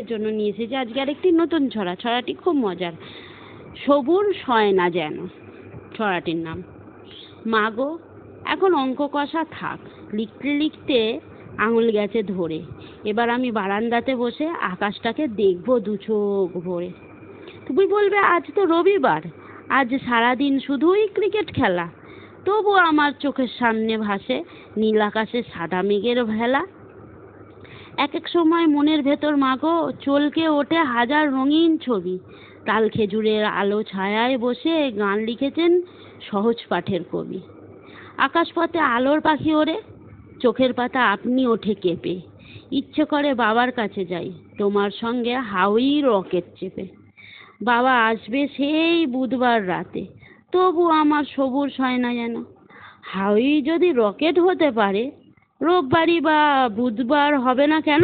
জন্য নিয়ে এসেছি আজকে আরেকটি নতুন ছড়া। ছড়াটি খুব মজার। সবুর সয় না যেন ছড়াটির নাম। মা গো, এখন অঙ্ক কষা থাক, লিখতে লিখতে আঙুল গেছে ধরে। এবার আমি বারান্দাতে বসে আকাশটাকে দেখবো দু চোখ ভরে। তুমি বলবে আজ তো রবিবার, আজ সারাদিন শুধুই ক্রিকেট খেলা। তবু আমার চোখের সামনে ভাসে নীল আকাশে সাদা মেঘের ভেলা। এক এক সময় মনের ভেতর মাগো চলকে ওঠে হাজার রঙিন ছবি। তাল খেজুরের আলো ছায়ায় বসে গান লিখেছেন সহজ পাঠের কবি। আকাশপথে আলোর পাখি ওড়ে, চোখের পাতা আপনি ওঠে কেঁপে। ইচ্ছে করে বাবার কাছে যাই, তোমার সঙ্গে হাওয়াই রকেট চেপে। বাবা আসবে সেই বুধবার রাতে, তবু আমার সবুর হয় না যেন। হাওয়াই যদি রকেট হতে পারে, রোববারই বা বুধবার হবে না কেন?